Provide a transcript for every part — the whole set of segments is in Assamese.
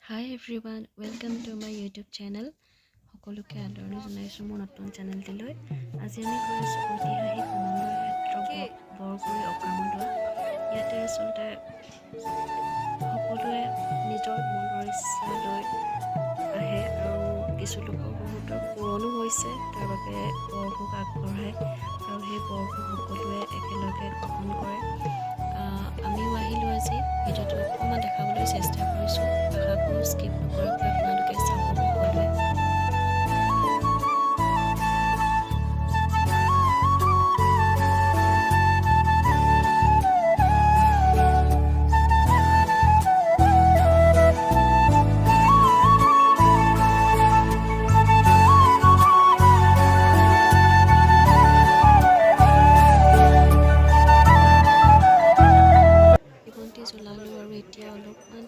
Hi everyone, welcome to my YouTube channel. সকলোকে আদৰণি জনাইছোঁ মোৰ নতুন চেনেলটিলৈ। আজি আমি গৈ আছোঁ ঐতিহাসিক সমন্বয় ক্ষেত্ৰ বৰগুৰি অকামদুৱা। ইয়াতে আচলতে সকলোৱে নিজৰ মনৰ ইচ্ছা লৈ আহে আৰু কিছু লোকৰ বহুতৰ পূৰণো হৈছে, তাৰ বাবে বৰভোগ আগবঢ়ায় আৰু সেই বৰভোগ সকলোৱে একেলগে গ্ৰহণ কৰে। আমিও আহিলোঁ আজি ভিডিঅ'টো অকণমান দেখাবলৈ চেষ্টা কৰিছোঁ। আশা কৰোঁ স্কিপ নকৰাকৈ আপোনালোকে চাব সকলোৱে। জ্বলালোঁ আৰু এতিয়া অলপমান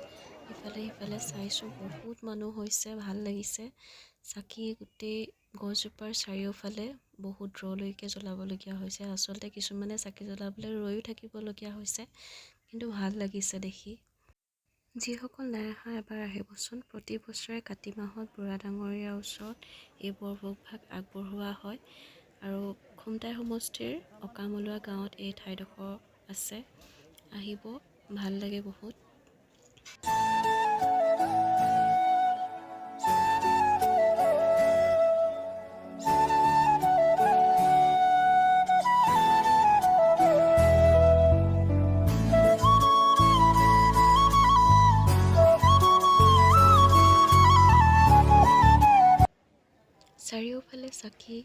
ইফালে সিফালে চাইছোঁ, বহুত মানুহ হৈছে, ভাল লাগিছে। চাকি গোটেই গছজোপাৰ চাৰিওফালে বহুত দূৰলৈকে জ্বলাবলগীয়া হৈছে। আচলতে কিছুমানে চাকি জ্বলাবলৈ ৰৈও থাকিবলগীয়া হৈছে, কিন্তু ভাল লাগিছে দেখি। যিসকল নাই অহা এবাৰ আহিবচোন। প্ৰতি বছৰে কাতি মাহত বুঢ়া ডাঙৰীয়াৰ ওচৰত এই বৰভোগ ভাগ আগবঢ়োৱা হয় আৰু খুমটাই সমষ্টিৰ অকামলুৱা গাঁৱত এই ঠাইডোখৰ আছে। আহিব, ভাল লাগে বহুত। চাৰিওফালে চাকি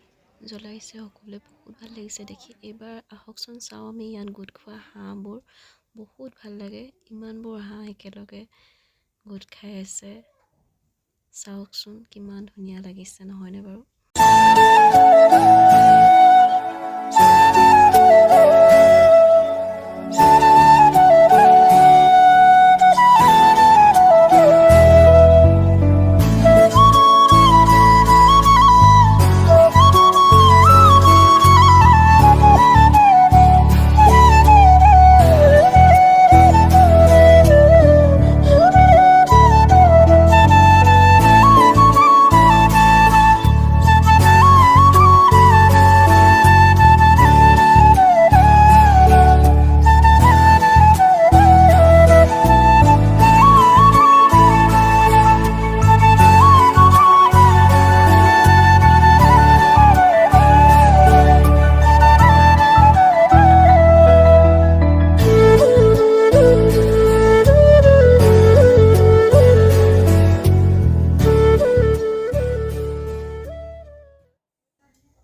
জ্বলাইছে সকলোৱে, বহুত ভাল লাগিছে দেখি। এইবাৰ আহকচোন চাওঁ আমি ইয়াত গোট খোৱা হাঁহবোৰ, বহুত ভাল লাগে। ইমানবোৰ হাঁহ একেলগে গোট খাই আছে, চাওকচোন কিমান ধুনীয়া লাগিছে, নহয়নে বাৰু?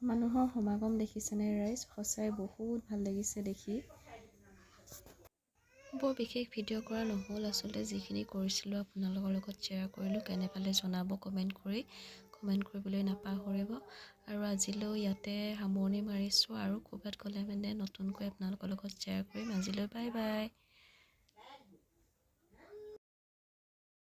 মানুহৰ সমাগম দেখিছেনে ৰাইজ? সঁচাই বহুত ভাল লাগিছে দেখি। বৰ বিশেষ ভিডিঅ' কৰা নহ'ল, আচলতে যিখিনি কৰিছিলোঁ আপোনালোকৰ লগত শ্বেয়াৰ কৰিলোঁ। কেনে পালে জনাব কমেণ্ট কৰিবলৈ নাপাহৰিব। আৰু আজিলৈ ইয়াতে সামৰণি মাৰিছোঁ, আৰু ক'ৰবাত গ'লে মানে নতুনকৈ আপোনালোকৰ লগত শ্বেয়াৰ কৰিম। আজিলৈ বাই বাই।